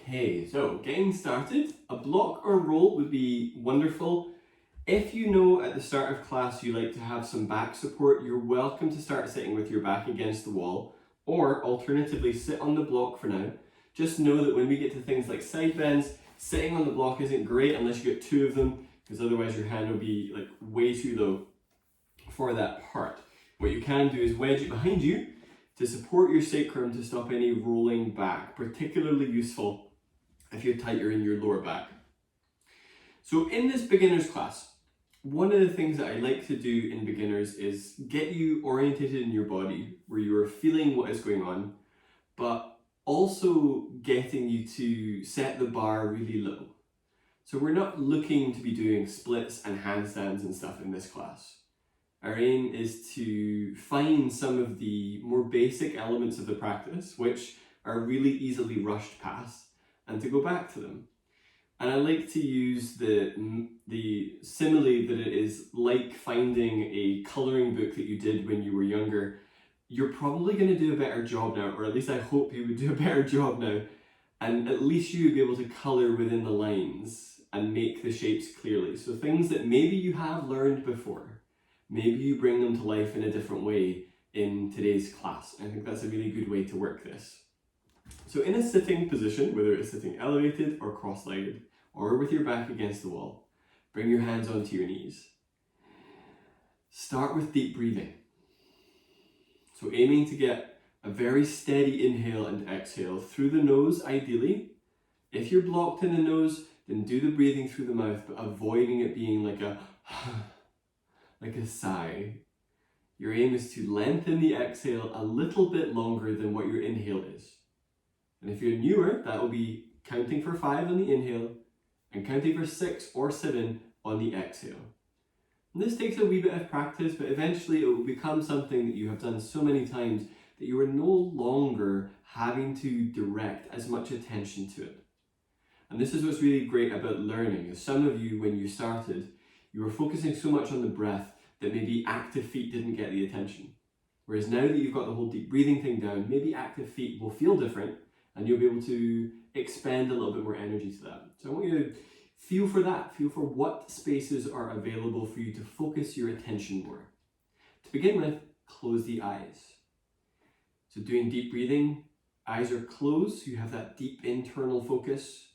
Okay, so getting started, a block or roll would be wonderful. If you know at the start of class you like to have some back support, you're welcome to start sitting with your back against the wall, or alternatively sit on the block for now. Just know that when we get to things like side bends, sitting on the block isn't great unless you get two of them, because otherwise your hand will be like way too low for that part. What you can do is wedge it behind you to support your sacrum to stop any rolling back, particularly useful if you're tighter in your lower back. So in this beginner's class, one of the things that I like to do in beginners is get you orientated in your body, where you are feeling what is going on, but also getting you to set the bar really low. So we're not looking to be doing splits and handstands and stuff in this class. Our aim is to find some of the more basic elements of the practice, which are really easily rushed past, and to go back to them. And I like to use the simile that it is like finding a colouring book that you did when you were younger. You're probably going to do a better job now, or at least I hope you would do a better job now, and at least you would be able to colour within the lines and make the shapes clearly. So things that maybe you have learned before, maybe you bring them to life in a different way in today's class. I think that's a really good way to work this. So in a sitting position, whether it's sitting elevated or cross-legged, or with your back against the wall, bring your hands onto your knees. Start with deep breathing. So aiming to get a very steady inhale and exhale through the nose, ideally. If you're blocked in the nose, then do the breathing through the mouth, but avoiding it being like a sigh. Your aim is to lengthen the exhale a little bit longer than what your inhale is. And if you're newer, that will be counting for 5 on the inhale and counting for 6 or 7 on the exhale. And this takes a wee bit of practice, but eventually it will become something that you have done so many times that you are no longer having to direct as much attention to it. And this is what's really great about learning, is some of you, when you started, you were focusing so much on the breath that maybe active feet didn't get the attention. Whereas now that you've got the whole deep breathing thing down, maybe active feet will feel different and you'll be able to expend a little bit more energy to that. So I want you to feel for that. Feel for what spaces are available for you to focus your attention more. To begin with, close the eyes. So doing deep breathing, eyes are closed, so you have that deep internal focus.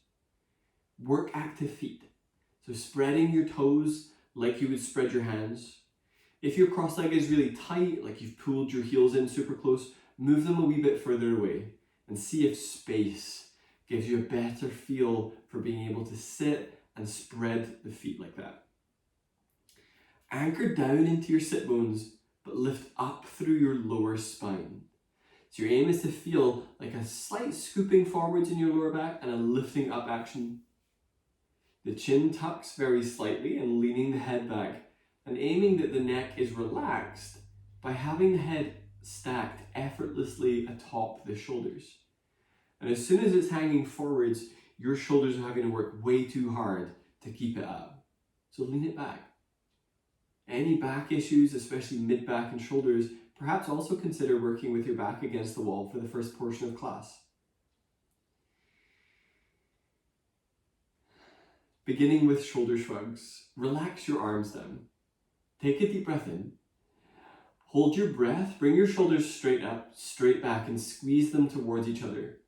Work active feet. So spreading your toes like you would spread your hands. If your cross leg is really tight, like you've pulled your heels in super close, move them a wee bit further away and see if space gives you a better feel for being able to sit and spread the feet like that. Anchor down into your sit bones, but lift up through your lower spine. So your aim is to feel like a slight scooping forwards in your lower back and a lifting up action. The chin tucks very slightly and leaning the head back, and aiming that the neck is relaxed by having the head stacked effortlessly atop the shoulders. And as soon as it's hanging forwards, your shoulders are having to work way too hard to keep it up. So lean it back. Any back issues, especially mid-back and shoulders, perhaps also consider working with your back against the wall for the first portion of class. Beginning with shoulder shrugs, relax your arms down. Take a deep breath in. Hold your breath, bring your shoulders straight up, straight back, and squeeze them towards each other.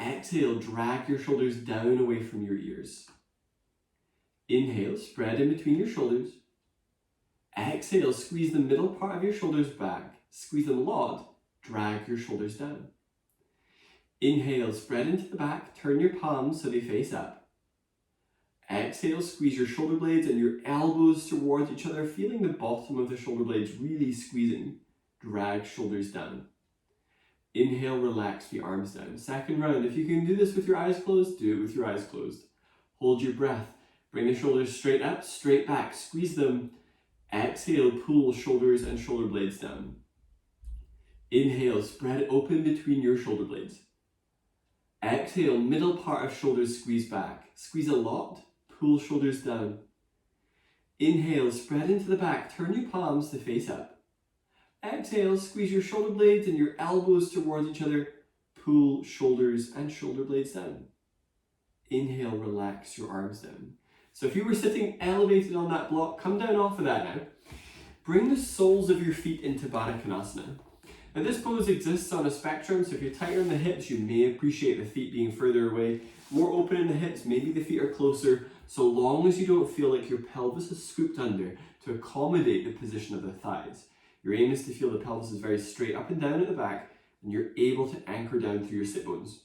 Exhale, drag your shoulders down away from your ears. Inhale, spread in between your shoulders. Exhale, squeeze the middle part of your shoulders back. Squeeze them a lot, drag your shoulders down. Inhale, spread into the back, turn your palms so they face up. Exhale, squeeze your shoulder blades and your elbows towards each other, feeling the bottom of the shoulder blades really squeezing. Drag shoulders down. Inhale, relax the arms down. Second round, if you can do this with your eyes closed, do it with your eyes closed. Hold your breath. Bring the shoulders straight up, straight back. Squeeze them. Exhale, pull shoulders and shoulder blades down. Inhale, spread open between your shoulder blades. Exhale, middle part of shoulders squeeze back. Squeeze a lot. Pull shoulders down. Inhale, spread into the back. Turn your palms to face up. Exhale, squeeze your shoulder blades and your elbows towards each other. Pull shoulders and shoulder blades down. inhale, relax your arms down. So if you were sitting elevated on that block, come down off of that now. Bring the soles of your feet into Baddha Konasana. Now this pose exists on a spectrum, so if you're tighter in the hips, you may appreciate the feet being further away. More open in the hips, maybe the feet are closer, so long as you don't feel like your pelvis is scooped under to accommodate the position of the thighs. Your aim is to feel the pelvis is very straight up and down at the back, and you're able to anchor down through your sit bones.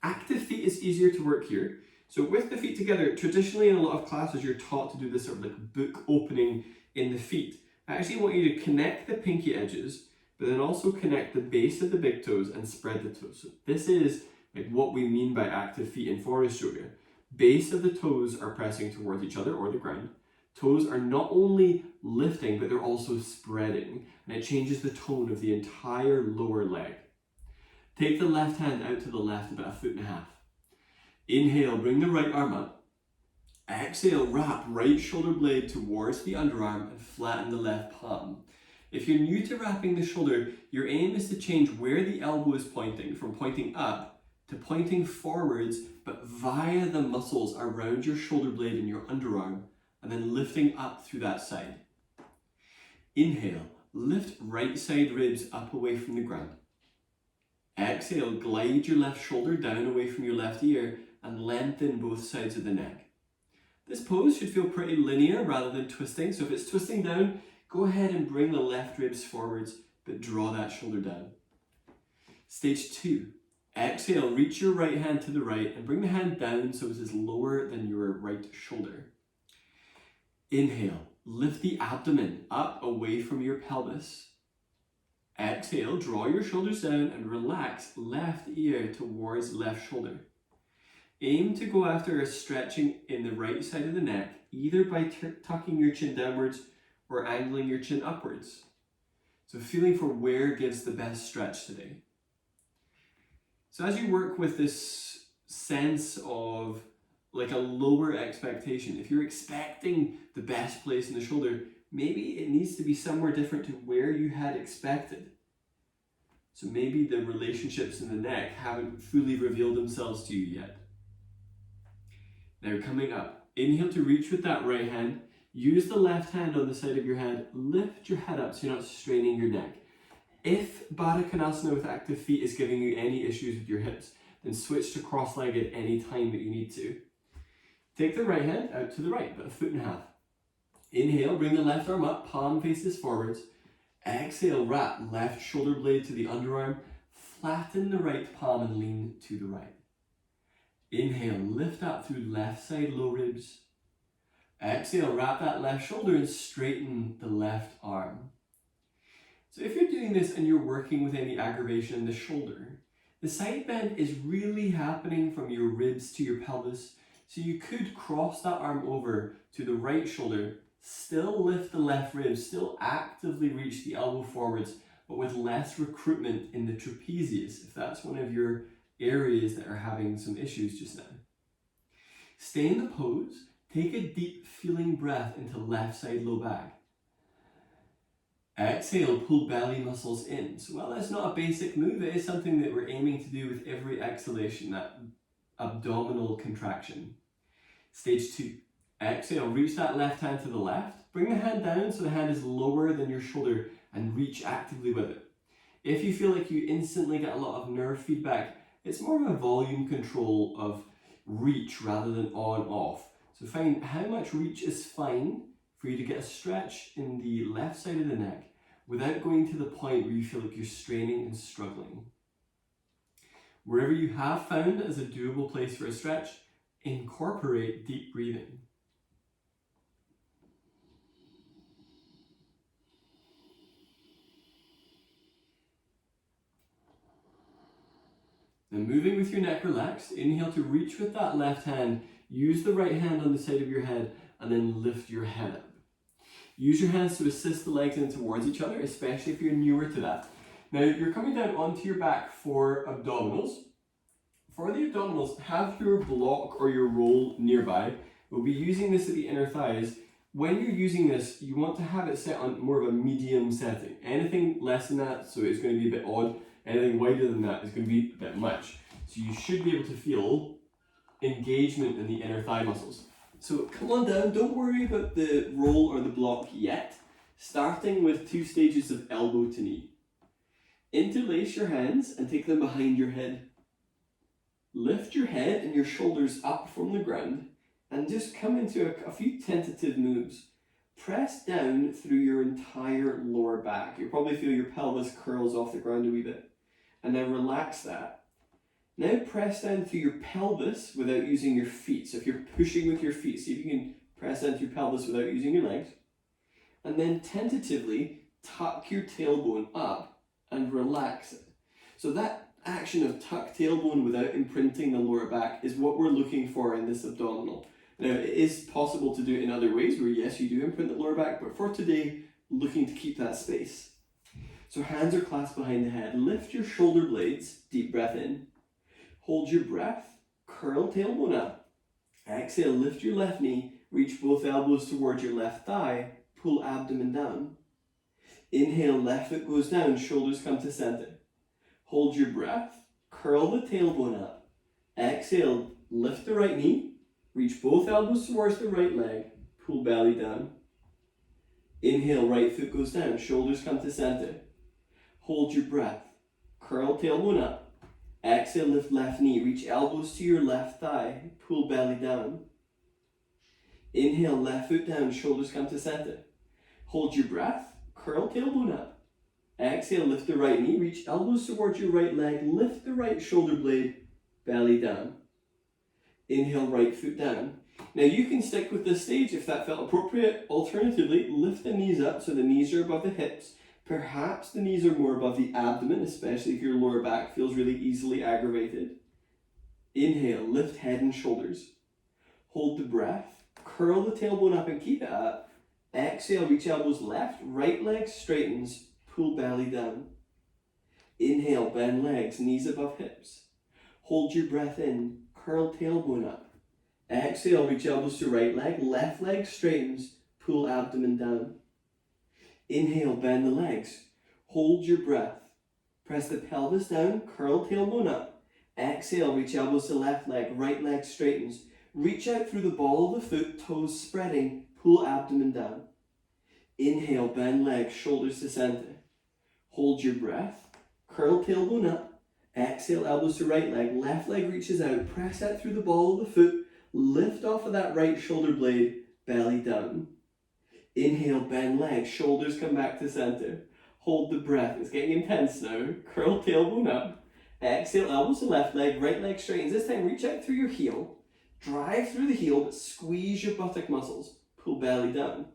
Active feet is easier to work here. So with the feet together, traditionally in a lot of classes, you're taught to do this sort of like book opening in the feet. I actually want you to connect the pinky edges, but then also connect the base of the big toes and spread the toes. So this is like what we mean by active feet in forest yoga. Base of the toes are pressing towards each other or the ground. Toes are not only lifting, but they're also spreading, and it changes the tone of the entire lower leg. Take the left hand out to the left about 1.5 feet. Inhale, bring the right arm up. Exhale, wrap right shoulder blade towards the underarm and flatten the left palm. If you're new to wrapping the shoulder, your aim is to change where the elbow is pointing, from pointing up to pointing forwards, but via the muscles around your shoulder blade and your underarm, and then lifting up through that side. Inhale, lift right side ribs up away from the ground. Exhale, glide your left shoulder down away from your left ear and lengthen both sides of the neck. This pose should feel pretty linear rather than twisting, so if it's twisting down, go ahead and bring the left ribs forwards, but draw that shoulder down. Stage 2. Exhale, reach your right hand to the right and bring the hand down so it is lower than your right shoulder. Inhale, lift the abdomen up away from your pelvis. Exhale, draw your shoulders down and relax left ear towards left shoulder. Aim to go after a stretching in the right side of the neck, either by tucking your chin downwards or angling your chin upwards. So feeling for where gives the best stretch today. So as you work with this sense of like a lower expectation, if you're expecting the best place in the shoulder, maybe it needs to be somewhere different to where you had expected. So maybe the relationships in the neck haven't fully revealed themselves to you yet. Now coming up, inhale to reach with that right hand. Use the left hand on the side of your head. Lift your head up so you're not straining your neck. If Baddha Konasana with active feet is giving you any issues with your hips, then switch to cross-legged any time that you need to. Take the right hand out to the right, about 1.5 feet. Inhale, bring the left arm up, palm faces forwards. Exhale, wrap left shoulder blade to the underarm. Flatten the right palm and lean to the right. Inhale, lift up through left side low ribs. Exhale, wrap that left shoulder and straighten the left arm. So if you're doing this and you're working with any aggravation in the shoulder, the side bend is really happening from your ribs to your pelvis. So you could cross that arm over to the right shoulder, still lift the left ribs, still actively reach the elbow forwards, but with less recruitment in the trapezius, if that's one of your areas that are having some issues just now. Stay in the pose, take a deep feeling breath into left side low back. Exhale, pull belly muscles in. So while that's not a basic move, it is something that we're aiming to do with every exhalation, that abdominal contraction. Stage 2. Exhale, reach that left hand to the left. Bring the hand down so the hand is lower than your shoulder and reach actively with it. If you feel like you instantly get a lot of nerve feedback, it's more of a volume control of reach rather than on-off. So find how much reach is fine for you to get a stretch in the left side of the neck without going to the point where you feel like you're straining and struggling. Wherever you have found as a doable place for a stretch, incorporate deep breathing. Now moving with your neck relaxed, inhale to reach with that left hand, use the right hand on the side of your head and then lift your head up. Use your hands to assist the legs in towards each other, especially if you're newer to that. Now you're coming down onto your back for abdominals. For the abdominals, have your block or your roll nearby. We'll be using this at the inner thighs. When you're using this, you want to have it set on more of a medium setting. Anything less than that, so it's going to be a bit odd. Anything wider than that is going to be a bit much. So you should be able to feel engagement in the inner thigh muscles. So come on down, don't worry about the roll or the block yet. Starting with 2 stages of elbow to knee. Interlace your hands and take them behind your head. Lift your head and your shoulders up from the ground and just come into a few tentative moves. Press down through your entire lower back. You'll probably feel your pelvis curls off the ground a wee bit. And then relax that. Now press down through your pelvis without using your feet. So if you're pushing with your feet, see if you can press down through your pelvis without using your legs. And then tentatively tuck your tailbone up and relax it. So that action of tuck tailbone without imprinting the lower back is what we're looking for in this abdominal. Now it is possible to do it in other ways where yes, you do imprint the lower back, but for today, looking to keep that space. So hands are clasped behind the head. Lift your shoulder blades, deep breath in. Hold your breath, curl tailbone up. Exhale, lift your left knee, reach both elbows towards your left thigh, pull abdomen down. Inhale, left foot goes down, shoulders come to center. Hold your breath, curl the tailbone up. Exhale, lift the right knee, reach both elbows towards the right leg, pull belly down. Inhale, right foot goes down, shoulders come to center. Hold your breath, curl tailbone up. Exhale, lift left knee, reach elbows to your left thigh, pull belly down. Inhale, left foot down, shoulders come to center. Hold your breath, curl tailbone up. Exhale, lift the right knee, reach elbows towards your right leg, lift the right shoulder blade, belly down. Inhale, right foot down. Now you can stick with this stage if that felt appropriate. Alternatively, lift the knees up so the knees are above the hips. Perhaps the knees are more above the abdomen, especially if your lower back feels really easily aggravated. Inhale, lift head and shoulders. Hold the breath, curl the tailbone up and keep it up. Exhale, reach elbows left, right leg straightens, pull belly down. Inhale, bend legs, knees above hips. Hold your breath in, curl tailbone up. Exhale, reach elbows to right leg, left leg straightens, pull abdomen down. Inhale, bend the legs. Hold your breath. Press the pelvis down, curl tailbone up. Exhale, reach elbows to left leg, right leg straightens. Reach out through the ball of the foot, toes spreading, pull abdomen down. Inhale, bend legs, shoulders to center. Hold your breath, curl tailbone up. Exhale, elbows to right leg, left leg reaches out, press out through the ball of the foot, lift off of that right shoulder blade, belly down. Inhale, bend legs, shoulders come back to center. Hold the breath, it's getting intense now. Curl tailbone up. Exhale, elbows to left leg, right leg straightens. This time, reach out through your heel. Drive through the heel, but squeeze your buttock muscles. Pull belly down.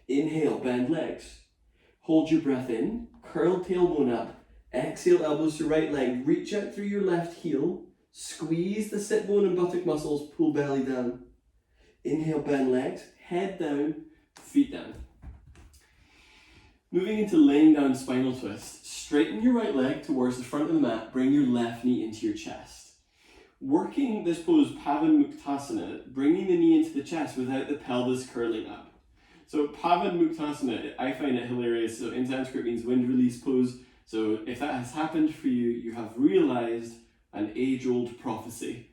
Inhale, bend legs. Hold your breath in. Curl tailbone up. Exhale, elbows to right leg. Reach out through your left heel. Squeeze the sit bone and buttock muscles. Pull belly down. Inhale, bend legs. Head down. Feet down. Moving into laying down spinal twist. Straighten your right leg towards the front of the mat. Bring your left knee into your chest. Working this pose, Pavanmuktasana, bringing the knee into the chest without the pelvis curling up. So Pavanmuktasana, I find it hilarious. So in Sanskrit means wind release pose. So if that has happened for you, you have realized an age-old prophecy.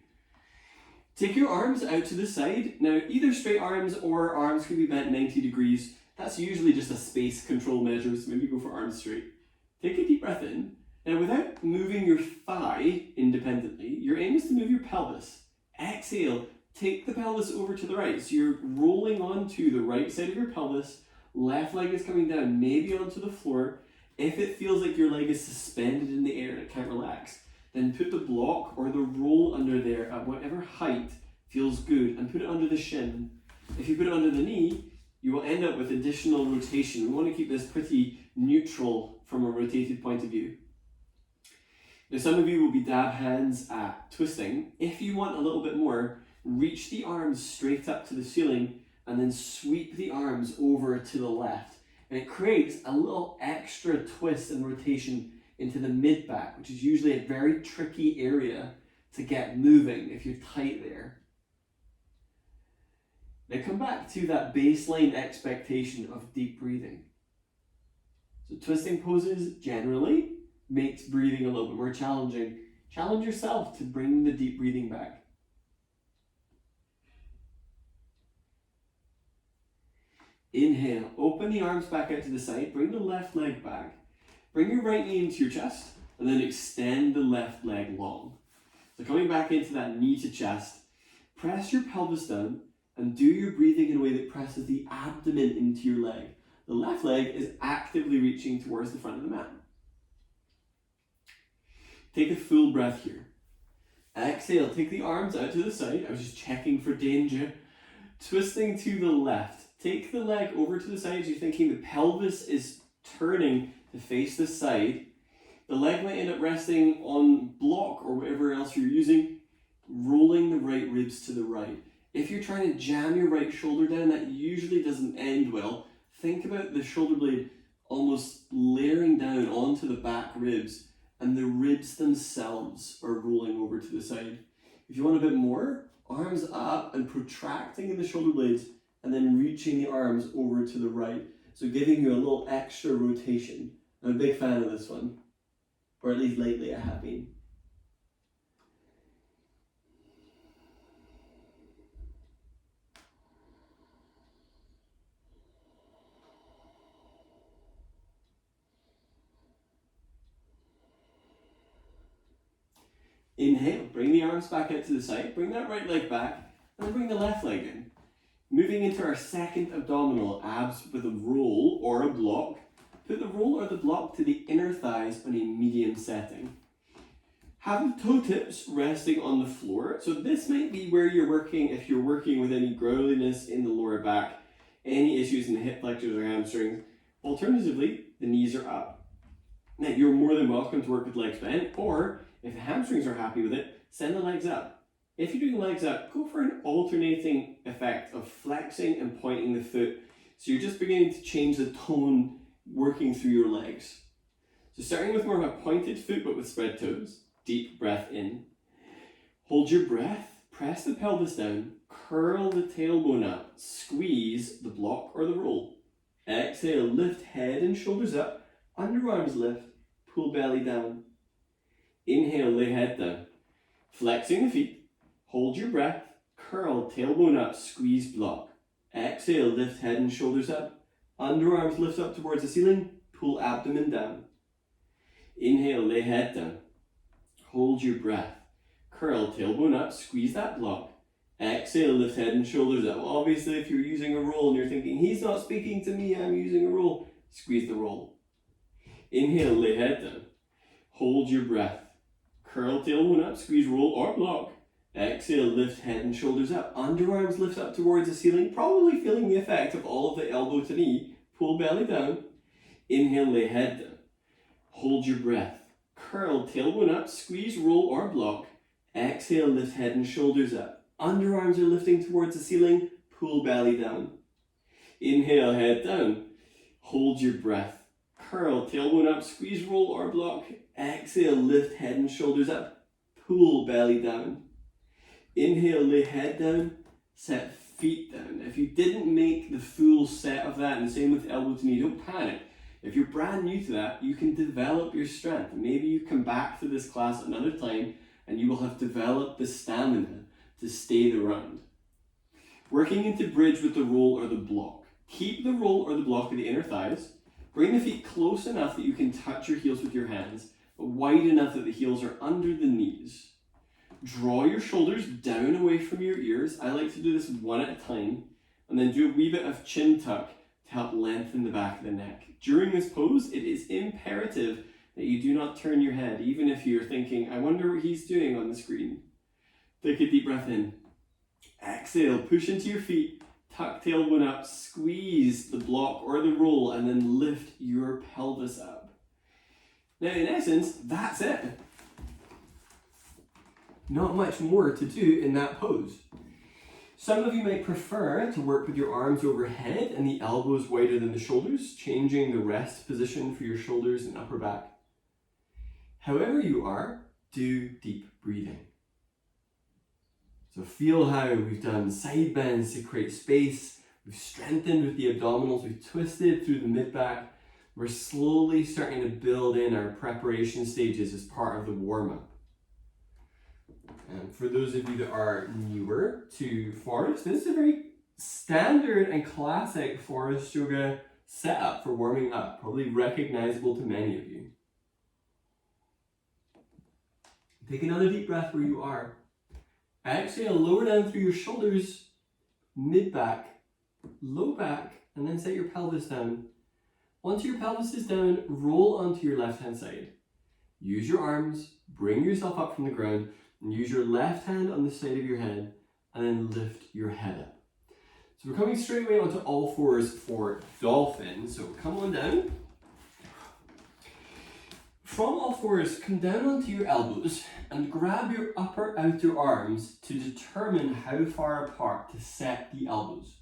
Take your arms out to the side. Now, either straight arms or arms can be bent 90 degrees. That's usually just a space control measure, so maybe go for arms straight. Take a deep breath in. Now, without moving your thigh independently, your aim is to move your pelvis. Exhale, take the pelvis over to the right. So you're rolling onto the right side of your pelvis. Left leg is coming down, maybe onto the floor. If it feels like your leg is suspended in the air and it can't relax, then put the block or the roll under there at whatever height feels good and put it under the shin. If you put it under the knee, you will end up with additional rotation. We want to keep this pretty neutral from a rotated point of view. Now, some of you will be dab hands at twisting. If you want a little bit more, reach the arms straight up to the ceiling and then sweep the arms over to the left. And it creates a little extra twist and rotation into the mid-back, which is usually a very tricky area to get moving if you're tight there. Now come back to that baseline expectation of deep breathing. So twisting poses generally makes breathing a little bit more challenging. Challenge yourself to bring the deep breathing back. Inhale, open the arms back out to the side, bring the left leg back. Bring your right knee into your chest, and then extend the left leg long. So coming back into that knee to chest, press your pelvis down and do your breathing in a way that presses the abdomen into your leg. The left leg is actively reaching towards the front of the mat. Take a full breath here. Exhale, take the arms out to the side. I was just checking for danger. Twisting to the left. Take the leg over to the side. You're thinking the pelvis is turning to face the side. The leg might end up resting on block or whatever else you're using, rolling the right ribs to the right. If you're trying to jam your right shoulder down, that usually doesn't end well. Think about the shoulder blade almost layering down onto the back ribs, and the ribs themselves are rolling over to the side. If you want a bit more, arms up and protracting in the shoulder blades, and then reaching the arms over to the right. So giving you a little extra rotation. I'm a big fan of this one, or at least lately I have been. Inhale, bring the arms back out to the side, bring that right leg back, and then bring the left leg in. Moving into our second abdominal, abs with a roll or a block. Put the roll or the block to the inner thighs on a medium setting. Have the toe tips resting on the floor. So this might be where you're working if you're working with any growliness in the lower back, any issues in the hip flexors or hamstrings. Alternatively, the knees are up. Now, you're more than welcome to work with legs bent, or if the hamstrings are happy with it, send the legs up. If you're doing legs up, go for an alternating effect of flexing and pointing the foot. So you're just beginning to change the tone working through your legs. So starting with more of a pointed foot but with spread toes. Deep breath in. Hold your breath, press the pelvis down, curl the tailbone up, squeeze the block or the roll. Exhale, lift head and shoulders up, underarms lift, pull belly down. Inhale, lay head down. Flexing the feet, hold your breath, curl tailbone up, squeeze block. Exhale, lift head and shoulders up, underarms lift up towards the ceiling, pull abdomen down. Inhale, lay head down. Hold your breath, curl tailbone up, squeeze that block. Exhale, lift head and shoulders up. Obviously, if you're using a roll and you're thinking, he's not speaking to me, I'm using a roll, squeeze the roll. Inhale, lay head down. Hold your breath, curl tailbone up, squeeze roll or block. Exhale, lift head and shoulders up. Underarms lift up towards the ceiling, probably feeling the effect of all of the elbow to knee. Pull belly down. Inhale, lay head down. Hold your breath. Curl tailbone up, squeeze, roll or block. Exhale, lift head and shoulders up. Underarms are lifting towards the ceiling. Pull belly down. Inhale, head down. Hold your breath. Curl tailbone up, squeeze, roll or block. Exhale, lift head and shoulders up. Pull belly down. Inhale, lay head down, set feet down. If you didn't make the full set of that, and same with elbow to knee, don't panic. If you're brand new to that, you can develop your strength. Maybe you come back to this class another time and you will have developed the stamina to stay the round. Working into bridge with the roll or the block. Keep the roll or the block of the inner thighs. Bring the feet close enough that you can touch your heels with your hands, but wide enough that the heels are under the knees. Draw your shoulders down away from your ears. I like to do this one at a time, and then do a wee bit of chin tuck to help lengthen the back of the neck. During this pose, it is imperative that you do not turn your head, even if you're thinking, I wonder what he's doing on the screen. Take a deep breath in. Exhale, push into your feet, tuck tailbone up, squeeze the block or the roll, and then lift your pelvis up. Now, in essence, that's it. Not much more to do in that pose. Some of you might prefer to work with your arms overhead and the elbows wider than the shoulders, changing the rest position for your shoulders and upper back. However you are, do deep breathing. So feel how we've done side bends to create space, we've strengthened with the abdominals, we've twisted through the mid-back. We're slowly starting to build in our preparation stages as part of the warm-up. And for those of you that are newer to forest, this is a very standard and classic forest yoga setup for warming up, probably recognizable to many of you. Take another deep breath where you are. Exhale, lower down through your shoulders, mid-back, low back, and then set your pelvis down. Once your pelvis is down, roll onto your left-hand side. Use your arms, bring yourself up from the ground, and use your left hand on the side of your head, and then lift your head up. So we're coming straight away onto all fours for dolphin. So come on down. From all fours, come down onto your elbows and grab your upper outer arms to determine how far apart to set the elbows.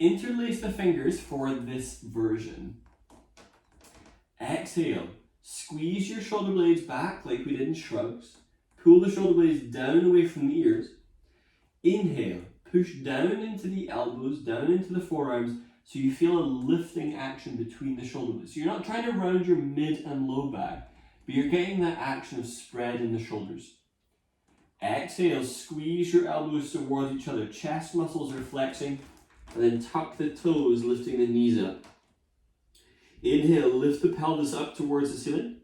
Interlace the fingers for this version. Exhale, squeeze your shoulder blades back like we did in Shrugs. Pull the shoulder blades down away from the ears. Inhale, push down into the elbows, down into the forearms, so you feel a lifting action between the shoulder blades. So you're not trying to round your mid and low back, but you're getting that action of spread in the shoulders. Exhale, squeeze your elbows towards each other. Chest muscles are flexing, and then tuck the toes, lifting the knees up. Inhale, lift the pelvis up towards the ceiling.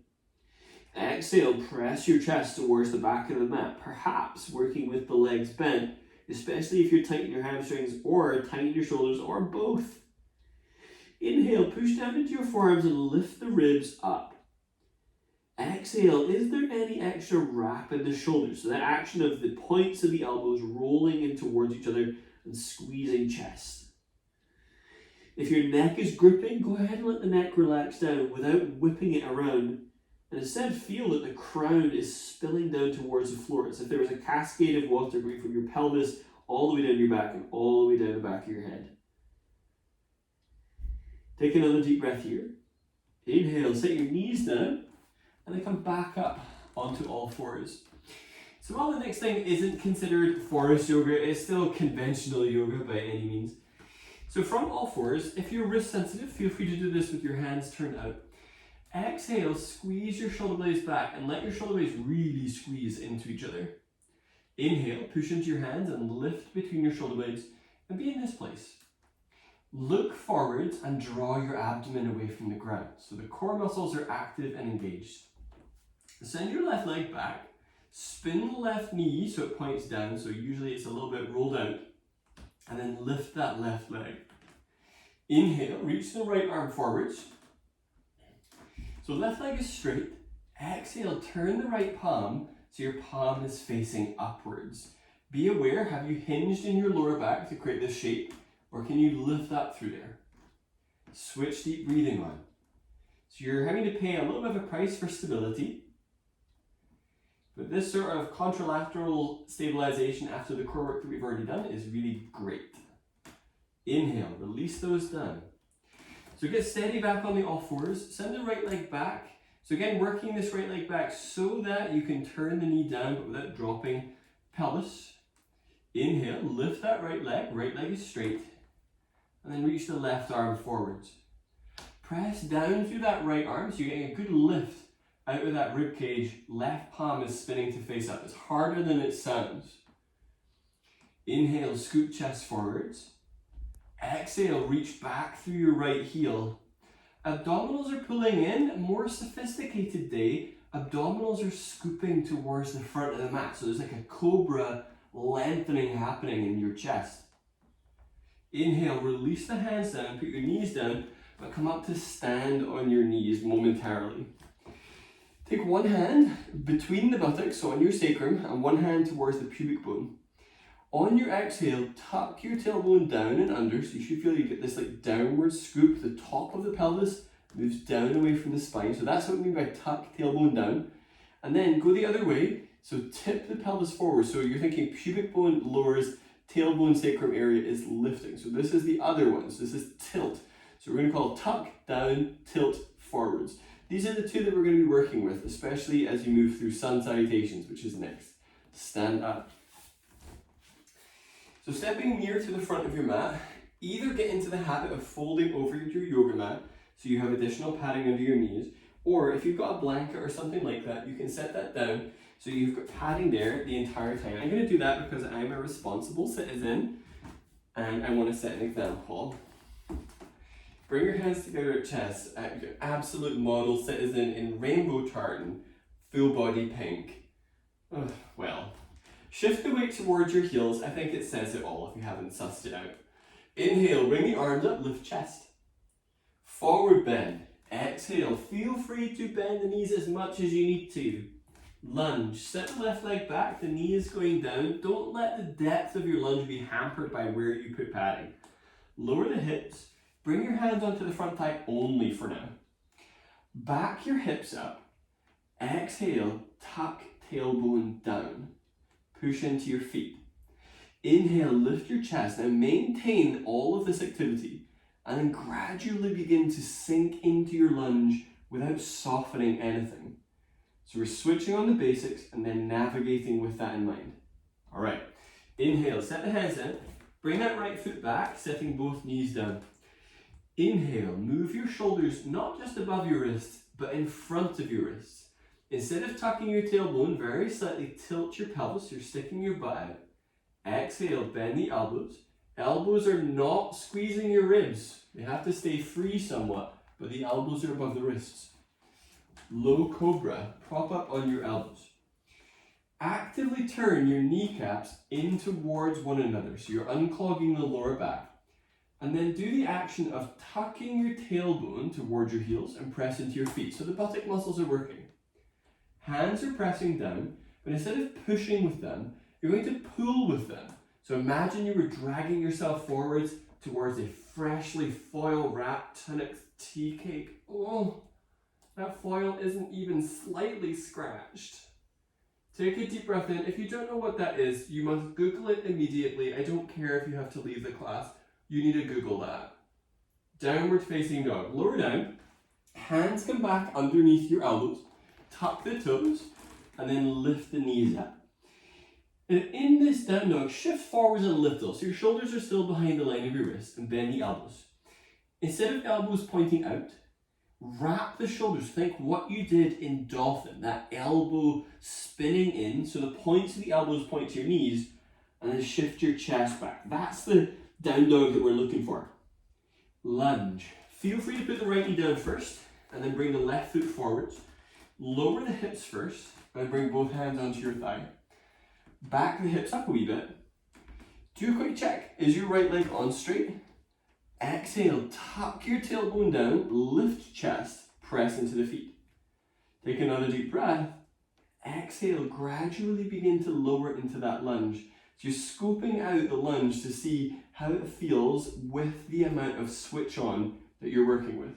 Exhale, press your chest towards the back of the mat, perhaps working with the legs bent, especially if you're tightening your hamstrings or tightening your shoulders or both. Inhale, push down into your forearms and lift the ribs up. Exhale, is there any extra wrap in the shoulders? So that action of the points of the elbows rolling in towards each other and squeezing chest. If your neck is gripping, go ahead and let the neck relax down without whipping it around. And instead feel that the crown is spilling down towards the floor. It's as if there was a cascade of water going from your pelvis all the way down your back and all the way down the back of your head. Take another deep breath here. Inhale, set your knees down, and then come back up onto all fours. So while the next thing isn't considered forest yoga, it's still conventional yoga by any means. So from all fours, if you're wrist sensitive, feel free to do this with your hands turned out. Exhale, squeeze your shoulder blades back and let your shoulder blades really squeeze into each other. Inhale, push into your hands and lift between your shoulder blades and be in this place. Look forwards and draw your abdomen away from the ground so the core muscles are active and engaged. Send your left leg back, spin the left knee so it points down, so usually it's a little bit rolled out, and then lift that left leg. Inhale, reach the right arm forwards. So left leg is straight. Exhale, turn the right palm so your palm is facing upwards. Be aware, have you hinged in your lower back to create this shape, or can you lift up through there? Switch deep breathing on. So you're having to pay a little bit of a price for stability, but this sort of contralateral stabilization after the core work that we've already done is really great. Inhale, release those down. So get steady back on the all fours. Send the right leg back. So again, working this right leg back so that you can turn the knee down but without dropping pelvis. Inhale, lift that right leg is straight. And then reach the left arm forwards. Press down through that right arm so you're getting a good lift out of that rib cage. Left palm is spinning to face up. It's harder than it sounds. Inhale, scoop chest forwards. Exhale, reach back through your right heel. Abdominals are pulling in. More sophisticated day, abdominals are scooping towards the front of the mat. So there's like a cobra lengthening happening in your chest. Inhale, release the hands down, put your knees down, but come up to stand on your knees momentarily. Take one hand between the buttocks, so on your sacrum, and one hand towards the pubic bone. On your exhale, tuck your tailbone down and under, so you should feel you get this like downward scoop. The top of the pelvis moves down away from the spine, so that's what we mean by tuck tailbone down. And then go the other way, so tip the pelvis forward. So you're thinking pubic bone lowers, tailbone sacrum area is lifting. So this is the other one, so this is tilt. So we're going to call tuck, down, tilt, forwards. These are the two that we're going to be working with, especially as you move through sun salutations, which is next. Stand up. So stepping near to the front of your mat, either get into the habit of folding over your yoga mat so you have additional padding under your knees, or if you've got a blanket or something like that, you can set that down so you've got padding there the entire time. I'm going to do that because I'm a responsible citizen And I want to set an example. Bring your hands together at chest at your absolute model citizen in rainbow tartan, full body pink. Well, shift the weight towards your heels. I think it says it all if you haven't sussed it out. Inhale, bring the arms up, lift chest. Forward bend. Exhale, feel free to bend the knees as much as you need to. Lunge, set the left leg back, the knee is going down. Don't let the depth of your lunge be hampered by where you put padding. Lower the hips, bring your hands onto the front thigh only for now. Back your hips up. Exhale, tuck tailbone down. Push into your feet. Inhale, lift your chest. Now maintain all of this activity and then gradually begin to sink into your lunge without softening anything. So we're switching on the basics and then navigating with that in mind. All right, inhale, set the hands down. Bring that right foot back, setting both knees down. Inhale, move your shoulders not just above your wrists, but in front of your wrists. Instead of tucking your tailbone, very slightly tilt your pelvis, you're sticking your butt out. Exhale, bend the elbows. Elbows are not squeezing your ribs. They have to stay free somewhat, but the elbows are above the wrists. Low Cobra, prop up on your elbows. Actively turn your kneecaps in towards one another, so you're unclogging the lower back. And then do the action of tucking your tailbone towards your heels and press into your feet, so the buttock muscles are working. Hands are pressing down, but instead of pushing with them, you're going to pull with them. So imagine you were dragging yourself forwards towards a freshly foil-wrapped tunic tea cake. Oh, that foil isn't even slightly scratched. Take a deep breath in. If you don't know what that is, you must Google it immediately. I don't care if you have to leave the class. You need to Google that. Downward facing dog. Lower down. Hands come back underneath your elbows. Tuck the toes. And then lift the knees up. And in this down dog, shift forwards and lift those. So your shoulders are still behind the line of your wrist and bend the elbows. Instead of elbows pointing out, wrap the shoulders. Think what you did in dolphin, that elbow spinning in, so the points of the elbows point to your knees, and then shift your chest back. That's the down dog that we're looking for. Lunge. Feel free to put the right knee down first, and then bring the left foot forwards. Lower the hips first, and bring both hands onto your thigh. Back the hips up a wee bit. Do a quick check. Is your right leg on straight? Exhale, tuck your tailbone down, lift chest, press into the feet. Take another deep breath. Exhale, gradually begin to lower into that lunge. So you're scoping out the lunge to see how it feels with the amount of switch on that you're working with.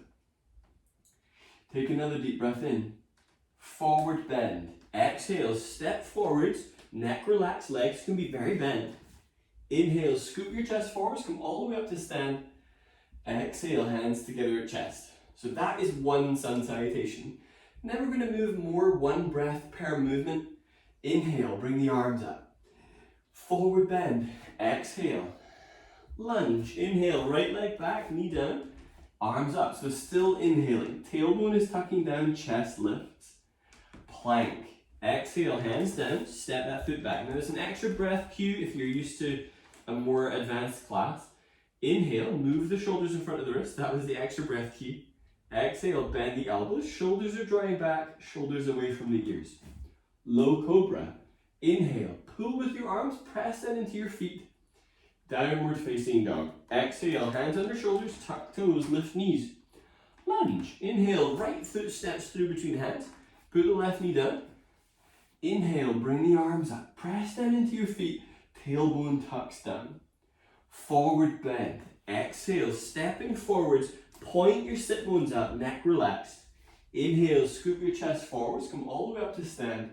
Take another deep breath in. Forward bend. Exhale, step forwards, neck relaxed, legs can be very bent. Inhale, scoop your chest forwards, come all the way up to stand. Exhale, hands together at chest. So that is one sun salutation. Now we're going to move more, one breath per movement. Inhale, bring the arms up. Forward bend. Exhale. Lunge. Inhale, right leg back, knee down, arms up. So still inhaling. Tailbone is tucking down, chest lifts. Plank. Exhale, hands down, step that foot back. Now there's an extra breath cue if you're used to a more advanced class. Inhale, move the shoulders in front of the wrist. That was the extra breath cue. Exhale, bend the elbows. Shoulders are drawing back, shoulders away from the ears. Low Cobra. Inhale, pull with your arms, press down into your feet. Downward facing dog. Exhale, hands under shoulders, tuck toes, lift knees. Lunge. Inhale, right foot steps through between hands. Put the left knee down. Inhale, bring the arms up. Press down into your feet. Tailbone tucks down. Forward bend. Exhale, stepping forwards. Point your sit bones up, neck relaxed. Inhale, scoop your chest forwards. Come all the way up to stand.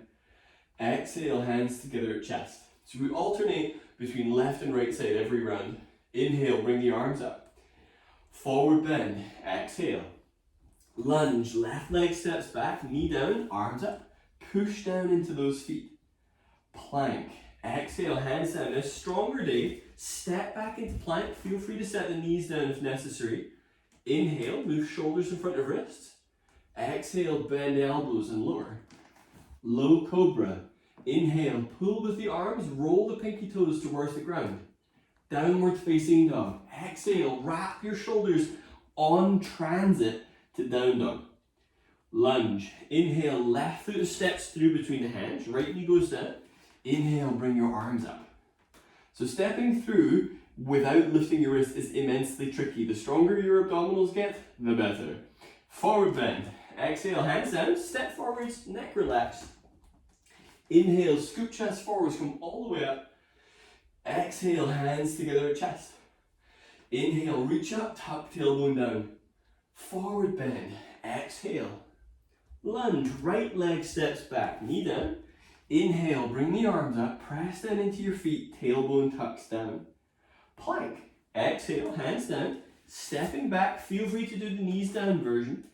Exhale, hands together at chest. So we alternate between left and right side every round. Inhale, bring the arms up. Forward bend. Exhale. Lunge, left leg steps back, knee down, arms up. Push down into those feet. Plank. Exhale, hands down. A stronger day. Step back into plank. Feel free to set the knees down if necessary. Inhale, move shoulders in front of wrists. Exhale, bend elbows and lower. Low Cobra. Inhale, pull with the arms, roll the pinky toes towards the ground. Downward facing dog. Exhale, wrap your shoulders on transit to down dog. Lunge. Inhale, left foot steps through between the hands. Right knee goes down. Inhale, bring your arms up. So stepping through without lifting your wrist is immensely tricky. The stronger your abdominals get, the better. Forward bend. Exhale, hands down, step forwards, neck relaxed. Inhale, scoop chest forwards, come all the way up. Exhale, hands together at chest. Inhale, reach up, tuck tailbone down. Forward bend. Exhale. Lunge, right leg steps back, knee down. Inhale, bring the arms up, press down into your feet, tailbone tucks down. Plank. Exhale, hands down, stepping back, feel free to do the knees down version.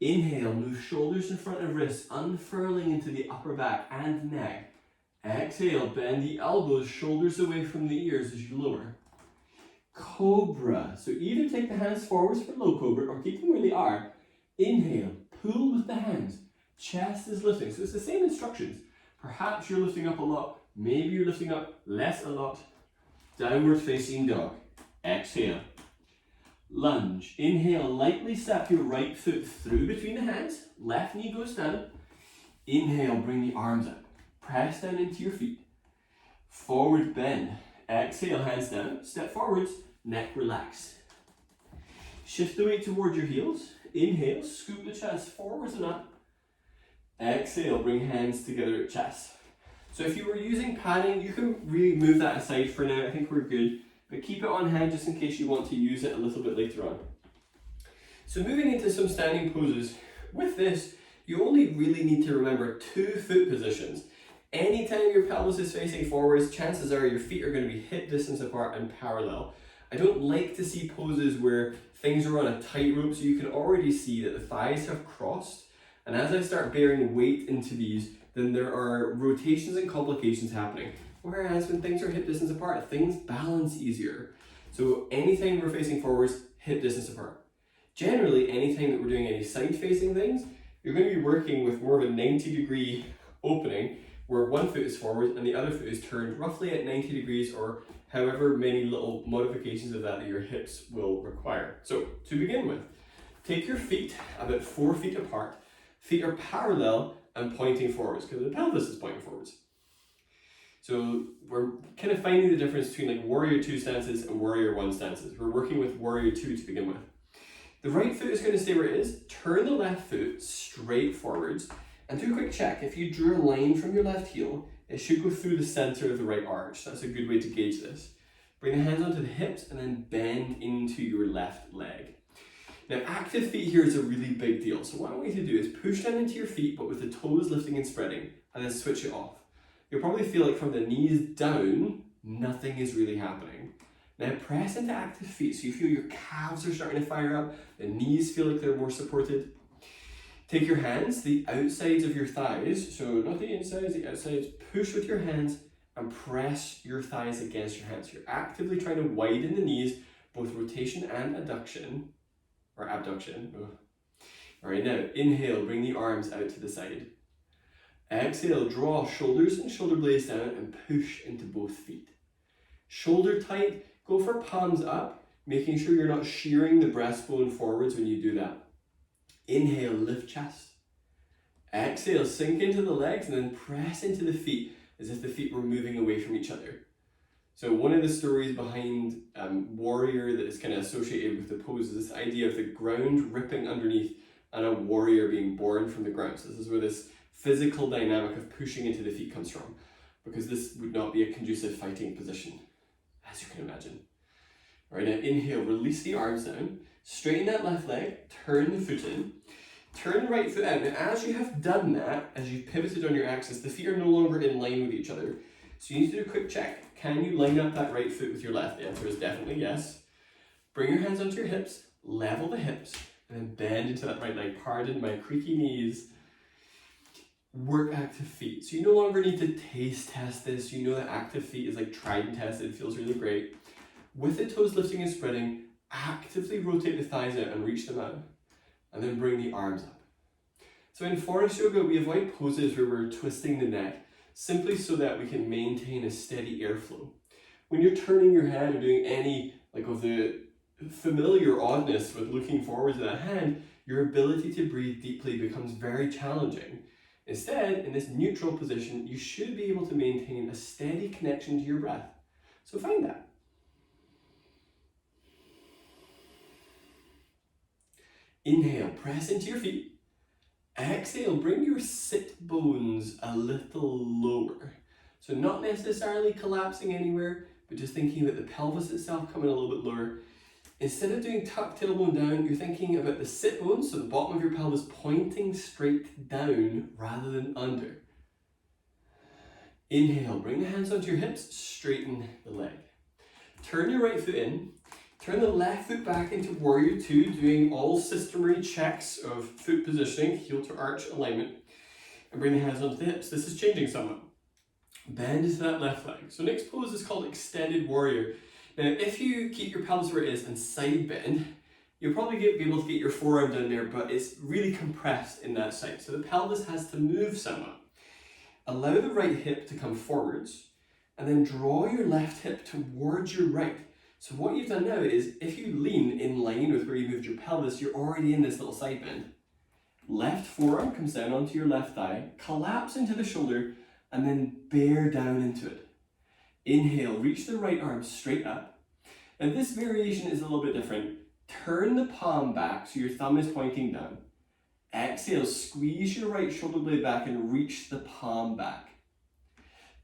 Inhale, move shoulders in front of wrists, unfurling into the upper back and neck. Exhale, bend the elbows, shoulders away from the ears as you lower. Cobra. So either take the hands forwards for low cobra or keep them where they are. Inhale, pull with the hands. Chest is lifting. So it's the same instructions. Perhaps you're lifting up a lot. Maybe you're lifting up less a lot. Downward facing dog. Exhale. Lunge. Inhale, lightly step your right foot through between the hands. Left knee goes down. Inhale, bring the arms up. Press down into your feet. Forward bend. Exhale, hands down. Step forwards. Neck relaxed. Shift the weight towards your heels. Inhale, scoop the chest forwards and up. Exhale, bring hands together at chest. So if you were using padding, you can really move that aside for now. I think we're good. But keep it on hand just in case you want to use it a little bit later on. So moving into some standing poses. With this, you only really need to remember 2 foot positions. Anytime your pelvis is facing forwards, chances are your feet are going to be hip distance apart and parallel. I don't like to see poses where things are on a tightrope, so you can already see that the thighs have crossed. And as I start bearing weight into these, then there are rotations and complications happening. Whereas when things are hip distance apart, things balance easier. So anytime we're facing forwards, hip distance apart. Generally, anytime that we're doing any side-facing things, you're going to be working with more of a 90-degree opening, where one foot is forward and the other foot is turned roughly at 90 degrees or however many little modifications of that your hips will require. So to begin with, take your feet about 4 feet apart. Feet are parallel and pointing forwards because the pelvis is pointing forwards. So we're kind of finding the difference between like warrior 2 stances and warrior 1 stances. We're working with warrior 2 to begin with. The right foot is going to stay where it is. Turn the left foot straight forwards and do a quick check. If you drew a line from your left heel, it should go through the center of the right arch. That's a good way to gauge this. Bring the hands onto the hips and then bend into your left leg. Now, active feet here is a really big deal. So what I want you to do is push down into your feet, but with the toes lifting and spreading, and then switch it off. You'll probably feel like from the knees down, nothing is really happening. Now press into active feet so you feel your calves are starting to fire up, the knees feel like they're more supported. Take your hands, the outsides of your thighs, so not the insides, the outsides, push with your hands and press your thighs against your hands. You're actively trying to widen the knees, both rotation and adduction, or abduction. All right, now inhale, bring the arms out to the side. Exhale, draw shoulders and shoulder blades down and push into both feet. Shoulder tight, go for palms up, making sure you're not shearing the breastbone forwards when you do that. Inhale, lift chest. Exhale, sink into the legs and then press into the feet as if the feet were moving away from each other. So one of the stories behind warrior that is kind of associated with the pose is this idea of the ground ripping underneath and a warrior being born from the ground. So this is where this physical dynamic of pushing into the feet comes from, because this would not be a conducive fighting position, as you can imagine. All right, now inhale, release the arms down, straighten that left leg, turn the foot in, turn the right foot out. Now as you have done that, as you've pivoted on your axis, the feet are no longer in line with each other. So you need to do a quick check. Can you line up that right foot with your left? The answer is definitely yes. Bring your hands onto your hips, level the hips, and then bend into that right leg. Pardon my creaky knees. Work active feet. So you no longer need to taste test this. You know that active feet is like tried and tested. It feels really great. With the toes lifting and spreading, actively rotate the thighs out and reach them out. And then bring the arms up. So in forest yoga, we avoid poses where we're twisting the neck, simply so that we can maintain a steady airflow. When you're turning your head or doing any of the familiar oddness with looking forwards with that hand, your ability to breathe deeply becomes very challenging. Instead, in this neutral position, you should be able to maintain a steady connection to your breath. So find that. Inhale, press into your feet. Exhale, bring your sit bones a little lower. So not necessarily collapsing anywhere, but just thinking that the pelvis itself coming a little bit lower. Instead of doing tuck tailbone down, you're thinking about the sit bones, so the bottom of your pelvis pointing straight down rather than under. Inhale, bring the hands onto your hips, straighten the leg. Turn your right foot in, turn the left foot back into Warrior Two, doing all system checks of foot positioning, heel to arch alignment, and bring the hands onto the hips. This is changing somewhat. Bend into that left leg. So next pose is called Extended Warrior. Now, if you keep your pelvis where it is and side bend, you'll probably be able to get your forearm down there, but it's really compressed in that side. So the pelvis has to move somewhat. Allow the right hip to come forwards, and then draw your left hip towards your right. So what you've done now is, if you lean in line with where you moved your pelvis, you're already in this little side bend. Left forearm comes down onto your left thigh, collapse into the shoulder, and then bear down into it. Inhale, reach the right arm straight up. Now this variation is a little bit different. Turn the palm back so your thumb is pointing down. Exhale, squeeze your right shoulder blade back and reach the palm back.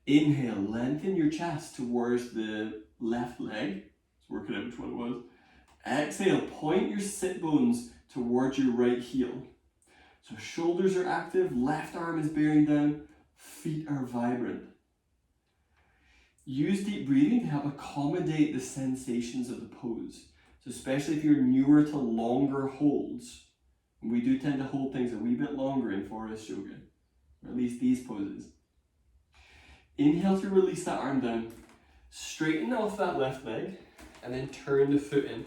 Inhale, lengthen your chest towards the left leg. Let's work it out which one it was. Exhale, point your sit bones towards your right heel. So shoulders are active, left arm is bearing down, feet are vibrant. Use deep breathing to help accommodate the sensations of the pose. So especially if you're newer to longer holds, we do tend to hold things a wee bit longer in Forest Yoga, or at least these poses. Inhale to release that arm down. Straighten off that left leg, and then turn the foot in.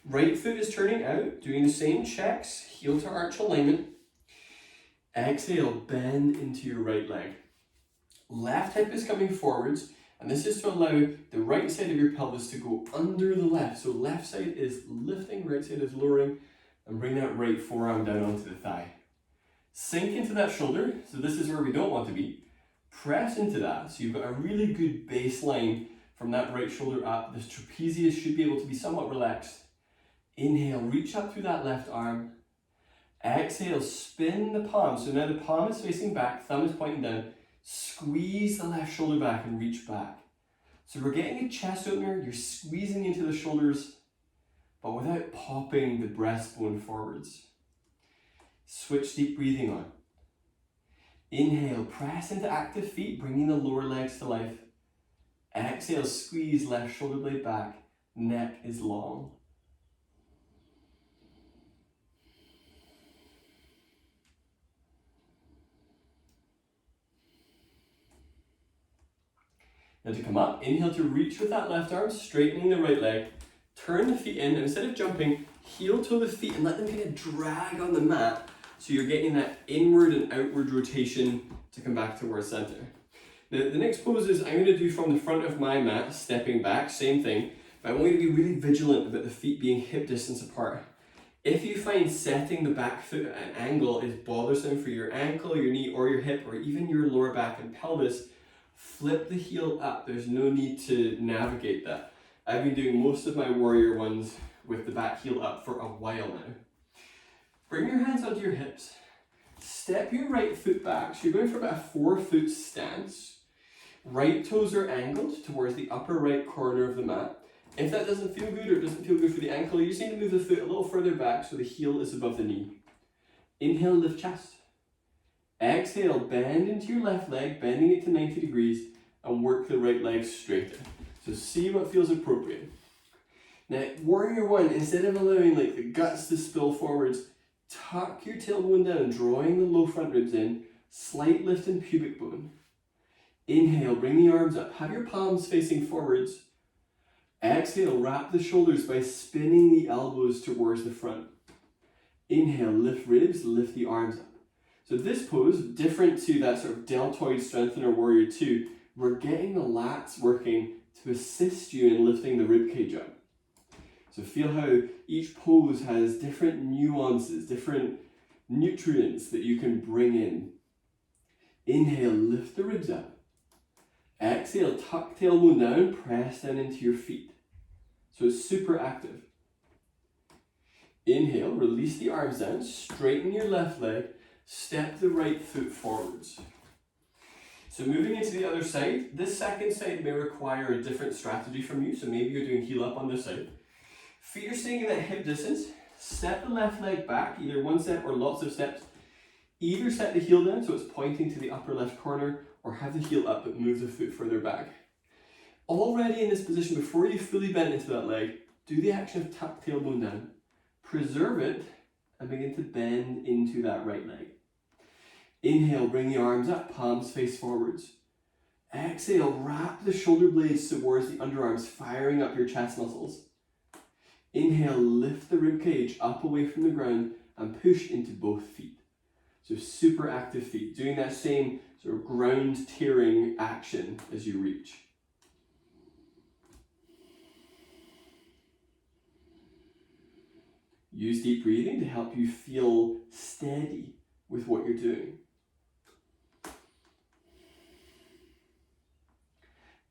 Right foot is turning out, doing the same checks, heel to arch alignment. Exhale, bend into your right leg. Left hip is coming forwards, and this is to allow the right side of your pelvis to go under the left. So left side is lifting, right side is lowering, and bring that right forearm down onto the thigh. Sink into that shoulder, so this is where we don't want to be. Press into that, so you've got a really good baseline from that right shoulder up. This trapezius should be able to be somewhat relaxed. Inhale, reach up through that left arm. Exhale, spin the palm. So now the palm is facing back, thumb is pointing down. Squeeze the left shoulder back and reach back. So we're getting a chest opener, you're squeezing into the shoulders, but without popping the breastbone forwards. Switch deep breathing on. Inhale, press into active feet, bringing the lower legs to life. Exhale, squeeze left shoulder blade back, neck is long. Now to come up, inhale to reach with that left arm, straightening the right leg. Turn the feet in, and instead of jumping, heel toe the feet and let them kind of drag on the mat, so you're getting that inward and outward rotation to come back towards center. Now the next pose is I'm going to do from the front of my mat, stepping back, same thing, but I want you to be really vigilant about the feet being hip distance apart. If you find setting the back foot at an angle is bothersome for your ankle, your knee, or your hip, or even your lower back and pelvis, flip the heel up. There's no need to navigate that. I've been doing most of my warrior ones with the back heel up for a while now. Bring your hands onto your hips. Step your right foot back. So you're going for about a 4-foot stance. Right toes are angled towards the upper right corner of the mat. If that doesn't feel good or doesn't feel good for the ankle, you just need to move the foot a little further back so the heel is above the knee. Inhale, lift chest. Exhale, bend into your left leg, bending it to 90 degrees, and work the right leg straighter. So see what feels appropriate. Now, warrior one, instead of allowing the guts to spill forwards, tuck your tailbone down, drawing the low front ribs in, slight lift in pubic bone. Inhale, bring the arms up, have your palms facing forwards. Exhale, wrap the shoulders by spinning the elbows towards the front. Inhale, lift ribs, lift the arms up. So this pose, different to that sort of deltoid strengthener warrior two, we're getting the lats working to assist you in lifting the ribcage up. So feel how each pose has different nuances, different nutrients that you can bring in. Inhale, lift the ribs up. Exhale, tuck tailbone down, press down into your feet. So it's super active. Inhale, release the arms down, straighten your left leg, step the right foot forwards. So moving into the other side, this second side may require a different strategy from you, so maybe you're doing heel up on this side. Feet are staying in that hip distance, step the left leg back, either one step or lots of steps. Either set the heel down so it's pointing to the upper left corner, or have the heel up but move the foot further back. Already in this position, before you fully bend into that leg, do the action of tuck tailbone down. Preserve it and begin to bend into that right leg. Inhale, bring the arms up, palms face forwards. Exhale, wrap the shoulder blades towards the underarms, firing up your chest muscles. Inhale, lift the rib cage up away from the ground and push into both feet. So super active feet, doing that same sort of ground tearing action as you reach. Use deep breathing to help you feel steady with what you're doing.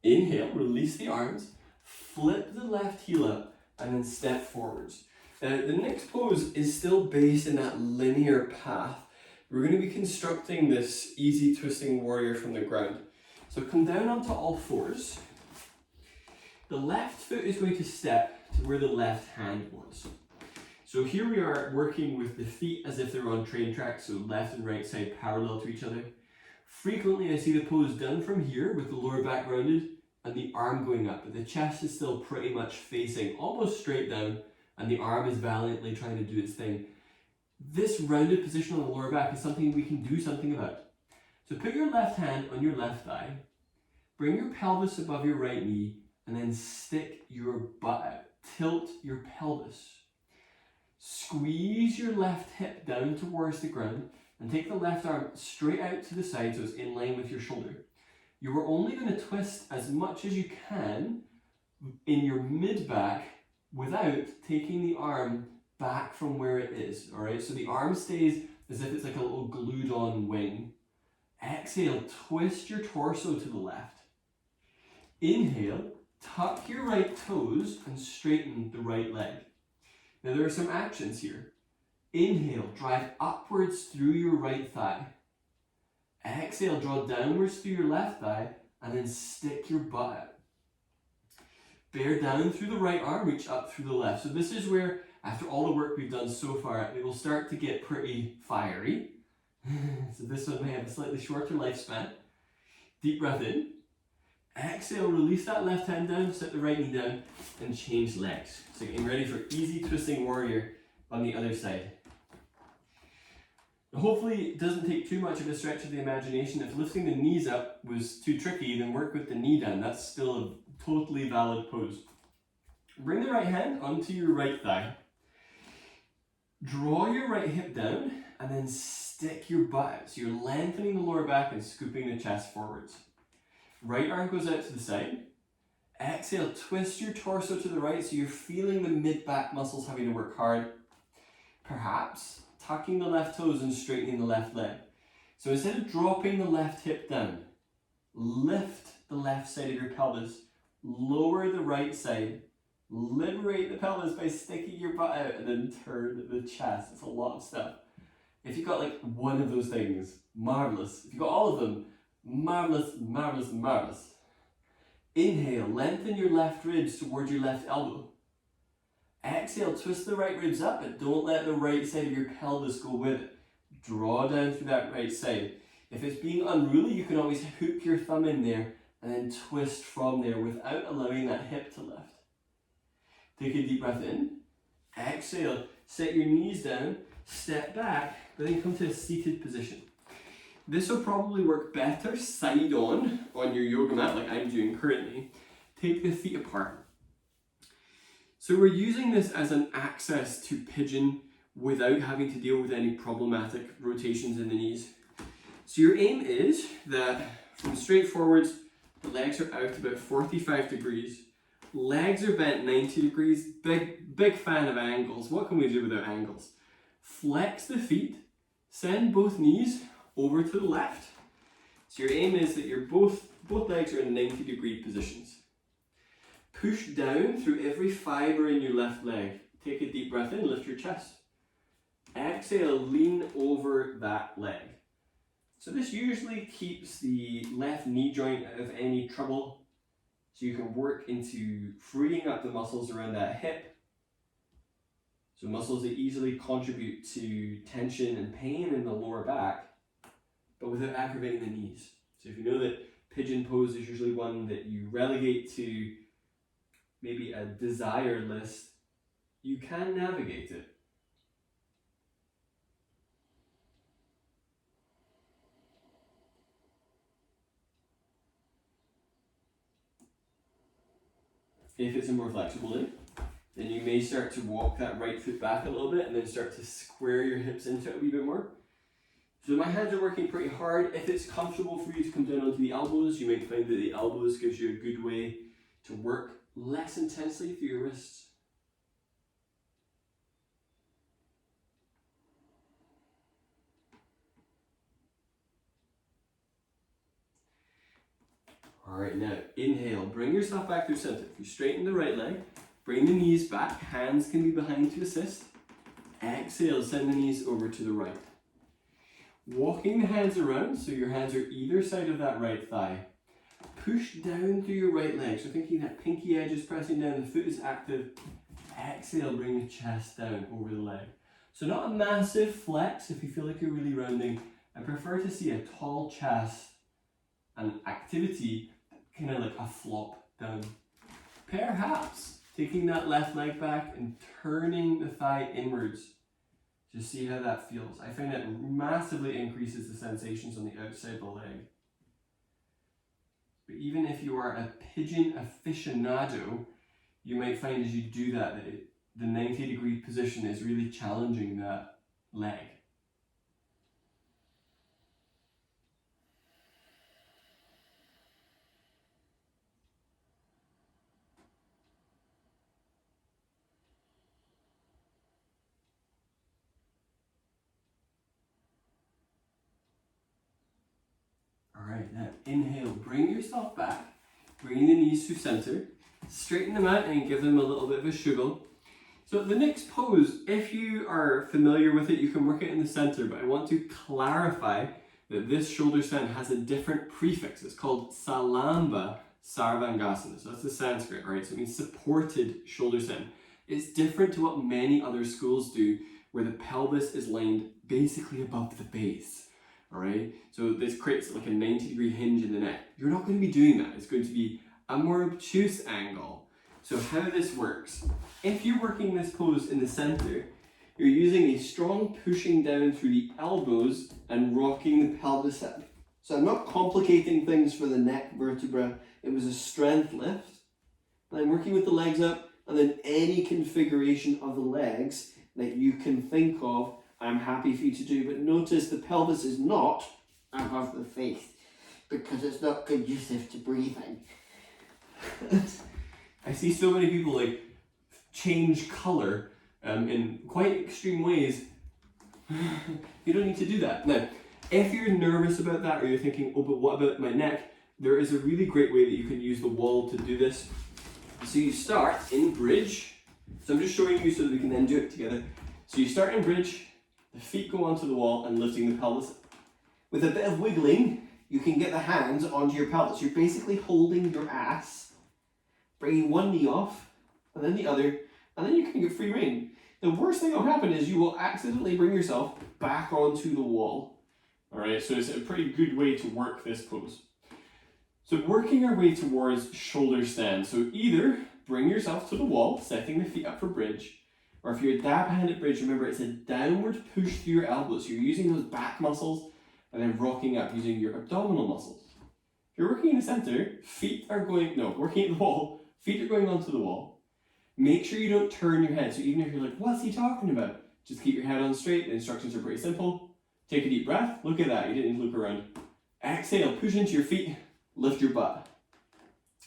Inhale, release the arms, flip the left heel up, and then step forwards. The next pose is still based in that linear path. We're going to be constructing this easy twisting warrior from the ground. So come down onto all fours. The left foot is going to step to where the left hand was. So here we are working with the feet as if they're on train tracks, so left and right side parallel to each other. Frequently I see the pose done from here with the lower back rounded and the arm going up, but the chest is still pretty much facing almost straight down and the arm is valiantly trying to do its thing. This rounded position on the lower back is something we can do something about. So put your left hand on your left thigh, bring your pelvis above your right knee, and then stick your butt out. Tilt your pelvis. Squeeze your left hip down towards the ground and take the left arm straight out to the side so it's in line with your shoulder. You are only going to twist as much as you can in your mid-back without taking the arm back from where it is, alright? So the arm stays as if it's like a little glued on wing. Exhale, twist your torso to the left. Inhale, tuck your right toes and straighten the right leg. Now there are some actions here. Inhale, drive upwards through your right thigh. Exhale, draw downwards through your left thigh and then stick your butt out. Bear down through the right arm, reach up through the left. So this is where, after all the work we've done so far, it will start to get pretty fiery. So this one may have a slightly shorter lifespan. Deep breath in. Exhale, release that left hand down, set the right knee down, and change legs. So getting ready for easy twisting warrior on the other side. Hopefully it doesn't take too much of a stretch of the imagination. If lifting the knees up was too tricky, then work with the knee down. That's still a totally valid pose. Bring the right hand onto your right thigh. Draw your right hip down and then stick your butt out. So you're lengthening the lower back and scooping the chest forwards. Right arm goes out to the side. Exhale, twist your torso to the right so you're feeling the mid-back muscles having to work hard. Perhaps tucking the left toes and straightening the left leg. So instead of dropping the left hip down, lift the left side of your pelvis, lower the right side, liberate the pelvis by sticking your butt out and then turn the chest. It's a lot of stuff. If you've got like one of those things, marvelous. If you've got all of them, marvelous, marvelous, marvelous. Inhale, lengthen your left ribs towards your left elbow. Exhale, twist the right ribs up, but don't let the right side of your pelvis go with it. Draw down through that right side. If it's being unruly, you can always hook your thumb in there and then twist from there without allowing that hip to lift. Take a deep breath in. Exhale, set your knees down, step back, but then come to a seated position. This will probably work better side on your yoga mat like I'm doing currently. Take the feet apart. So we're using this as an access to pigeon without having to deal with any problematic rotations in the knees. So your aim is that from straight forwards, The legs are out about 45 degrees. Legs are bent 90 degrees. Big fan of angles. What can we do without angles? Flex the feet. Send both knees over to the left. So your aim is that both legs are in 90-degree positions. Push down through every fibre in your left leg. Take a deep breath in, lift your chest. Exhale, lean over that leg. So this usually keeps the left knee joint out of any trouble. So you can work into freeing up the muscles around that hip. So muscles that easily contribute to tension and pain in the lower back, but without aggravating the knees. So if you know that pigeon pose is usually one that you relegate to maybe a desire list, you can navigate it. If it's a more flexible day, then you may start to walk that right foot back a little bit and then start to square your hips into it a wee bit more. So my hands are working pretty hard. If it's comfortable for you to come down onto the elbows, you might find that the elbows gives you a good way to work less intensely through your wrists. All right, now inhale, bring yourself back through center. If you straighten the right leg, bring the knees back, hands can be behind to assist. Exhale, send the knees over to the right. Walking the hands around, so your hands are either side of that right thigh. Push down through your right leg, so thinking that pinky edge is pressing down, the foot is active. Exhale, bring the chest down over the leg. So not a massive flex if you feel like you're really rounding. I prefer to see a tall chest and activity, kind of like a flop down. Perhaps taking that left leg back and turning the thigh inwards. Just see how that feels. I find that massively increases the sensations on the outside of the leg. But even if you are a pigeon aficionado, you might find as you do that the 90-degree position is really challenging that leg. Alright, now inhale, bring yourself back, bring the knees to center, straighten them out and give them a little bit of a shuggle. So the next pose, if you are familiar with it, you can work it in the center, but I want to clarify that this shoulder stand has a different prefix. It's called Salamba Sarvangasana. So that's the Sanskrit, right? So it means supported shoulder stand. It's different to what many other schools do, where the pelvis is lined basically above the base. Alright, so this creates like a 90-degree hinge in the neck. You're not going to be doing that. It's going to be a more obtuse angle. So how this works, if you're working this pose in the center, you're using a strong pushing down through the elbows and rocking the pelvis up. So I'm not complicating things for the neck vertebra. It was a strength lift. And I'm working with the legs up, and then any configuration of the legs that you can think of, I'm happy for you to do, but notice the pelvis is not above the face because it's not conducive to breathing. I see so many people like change color in quite extreme ways. You don't need to do that. Now, if you're nervous about that or you're thinking, oh, but what about my neck? There is a really great way that you can use the wall to do this. So you start in bridge. So I'm just showing you so that we can then do it together. So you start in bridge. The feet go onto the wall and lifting the pelvis. With a bit of wiggling, you can get the hands onto your pelvis. You're basically holding your ass, bringing one knee off, and then the other, and then you can get free rein. The worst thing that will happen is you will accidentally bring yourself back onto the wall. Alright, so it's a pretty good way to work this pose. So working our way towards shoulder stand. So either bring yourself to the wall, setting the feet up for bridge, or if you're a dab-handed bridge, remember it's a downward push through your elbows. So you're using those back muscles and then rocking up using your abdominal muscles. If you're working in the center, working at the wall, feet are going onto the wall. Make sure you don't turn your head. So even if you're like, what's he talking about? Just keep your head on straight. The instructions are pretty simple. Take a deep breath. Look at that. You didn't need to look around. Exhale, push into your feet, lift your butt.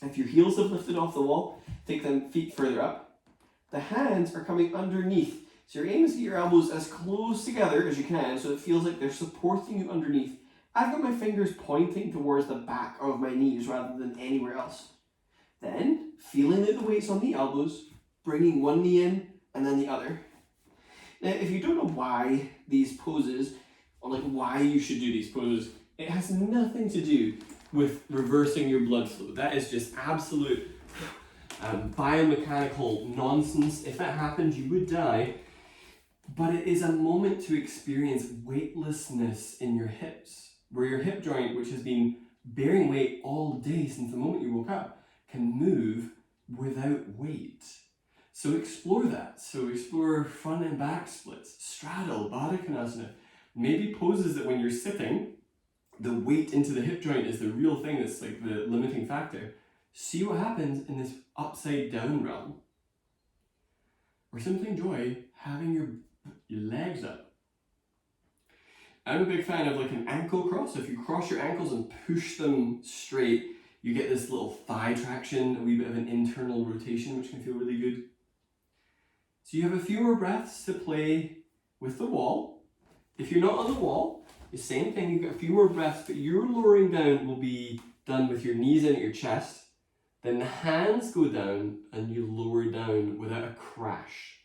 If your heels have lifted off the wall, take them feet further up. The hands are coming underneath. So your aim is to get your elbows as close together as you can so it feels like they're supporting you underneath. I've got my fingers pointing towards the back of my knees rather than anywhere else. Then, feeling that the weight's on the elbows, bringing one knee in and then the other. Now, if you don't know why these poses, or like why you should do these poses, it has nothing to do with reversing your blood flow. That is just absolute biomechanical nonsense. If that happened, you would die. But it is a moment to experience weightlessness in your hips, where your hip joint, which has been bearing weight all day since the moment you woke up, can move without weight. So explore that. So explore front and back splits, straddle, Baddha Konasana, maybe poses that when you're sitting, the weight into the hip joint is the real thing that's like the limiting factor. See what happens in this upside down realm. Or simply enjoy having your legs up. I'm a big fan of like an ankle cross. If you cross your ankles and push them straight, you get this little thigh traction, a wee bit of an internal rotation, which can feel really good. So you have a few more breaths to play with the wall. If you're not on the wall, the same thing, you've got a few more breaths, but your lowering down will be done with your knees in at your chest. Then the hands go down and you lower down without a crash.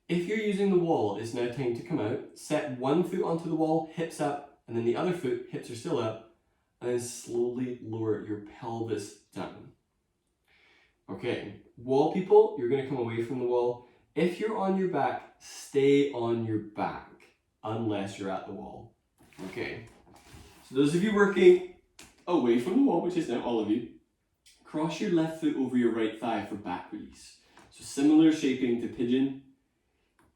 If you're using the wall, it's now time to come out. Set one foot onto the wall, hips up, and then the other foot, hips are still up, and then slowly lower your pelvis down. Okay, wall people, you're going to come away from the wall. If you're on your back, stay on your back, unless you're at the wall. Okay, so those of you working away from the wall, which is now all of you, cross your left foot over your right thigh for back release. So similar shaping to pigeon.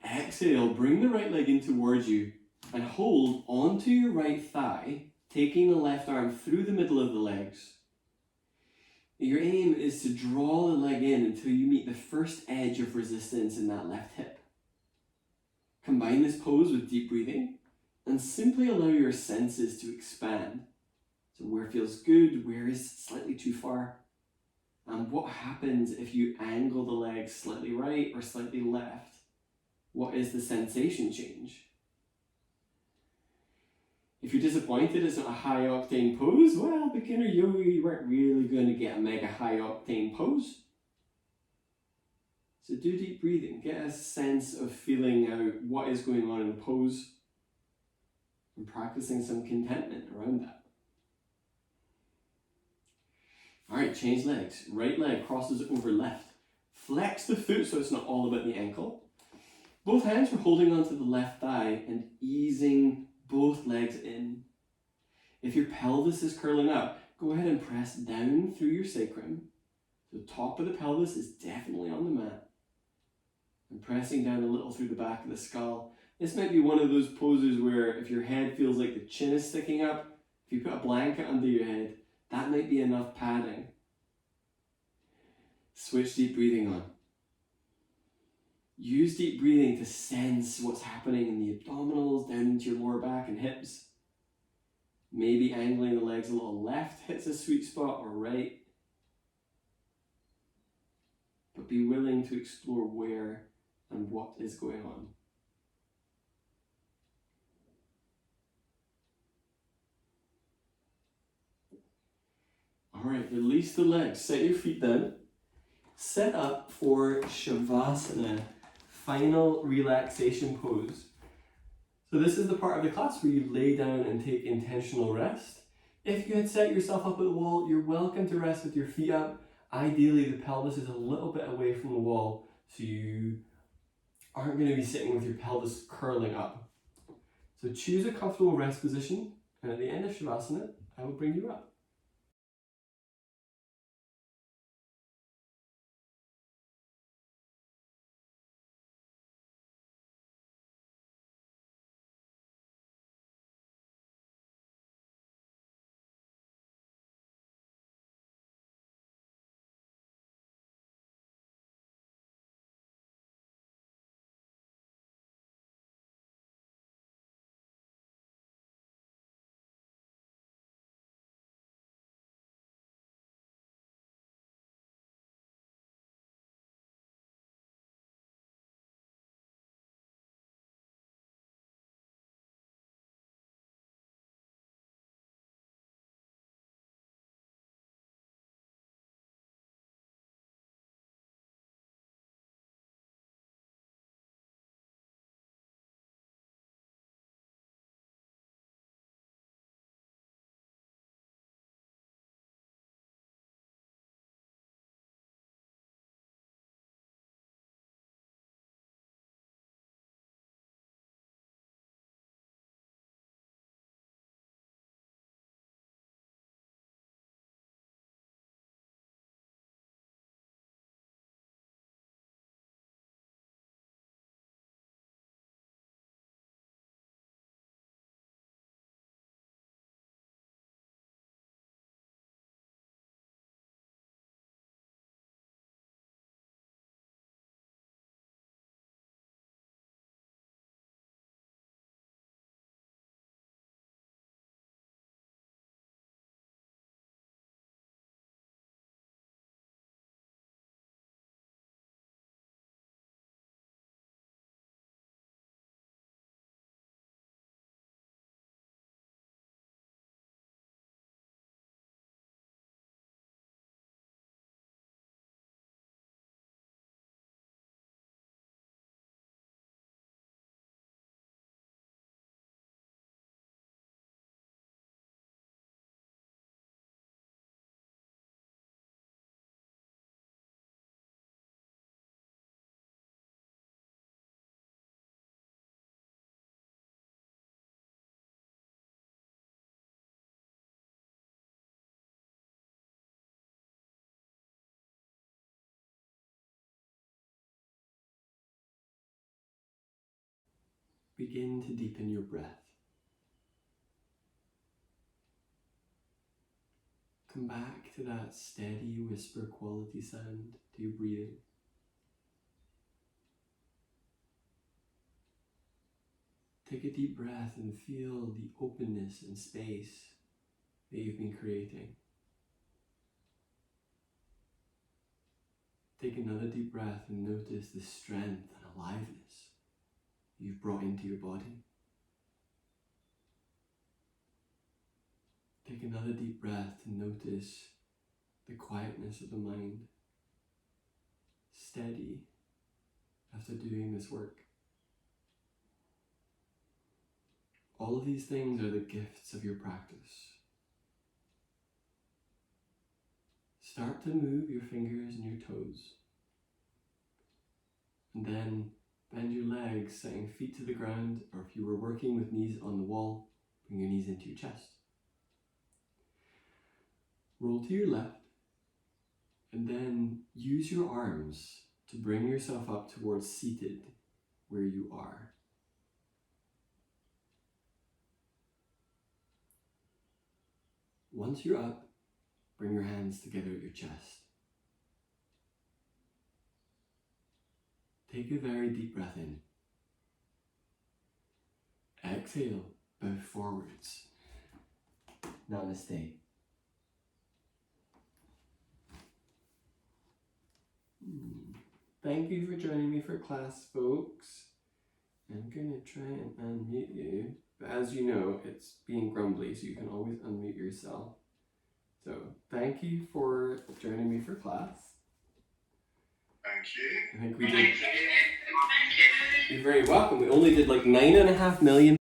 Exhale, bring the right leg in towards you and hold onto your right thigh, taking the left arm through the middle of the legs. Your aim is to draw the leg in until you meet the first edge of resistance in that left hip. Combine this pose with deep breathing and simply allow your senses to expand. So where feels good, where is slightly too far, and what happens if you angle the legs slightly right or slightly left? What is the sensation change? If you're disappointed it's not a high octane pose, well, beginner yoga, you weren't really going to get a mega high octane pose. So do deep breathing, get a sense of feeling out what is going on in the pose and practicing some contentment around that. Alright, change legs. Right leg crosses over left. Flex the foot so it's not all about the ankle. Both hands are holding onto the left thigh and easing both legs in. If your pelvis is curling up, go ahead and press down through your sacrum. The top of the pelvis is definitely on the mat. And pressing down a little through the back of the skull. This might be one of those poses where if your head feels like the chin is sticking up, if you put a blanket under your head, that might be enough padding. Switch deep breathing on. Use deep breathing to sense what's happening in the abdominals, down into your lower back and hips. Maybe angling the legs a little left hits a sweet spot or right. But be willing to explore where and what is going on. Alright, release the legs, set your feet down. Set up for Shavasana, final relaxation pose. So this is the part of the class where you lay down and take intentional rest. If you had set yourself up at the wall, you're welcome to rest with your feet up. Ideally, the pelvis is a little bit away from the wall, so you aren't going to be sitting with your pelvis curling up. So choose a comfortable rest position, and at the end of Shavasana, I will bring you up. begin to deepen your breath. Come back to that steady whisper quality sound to your breathing. Take a deep breath and feel the openness and space that you've been creating. Take another deep breath and notice the strength and aliveness you've brought into your body. Take another deep breath and notice the quietness of the mind, steady after doing this work. All of these things are the gifts of your practice. Start to move your fingers and your toes. And then bend your legs, setting feet to the ground, or if you were working with knees on the wall, bring your knees into your chest. Roll to your left, and then use your arms to bring yourself up towards seated where you are. Once you're up, bring your hands together at your chest. Take a very deep breath in. Exhale, bow forwards. Namaste. Thank you for joining me for class, folks. I'm going to try and unmute you. But as you know, it's being grumbly, so you can always unmute yourself. So, thank you for joining me for class. Thank you. I think we did. You're very welcome. We only did like 9.5 million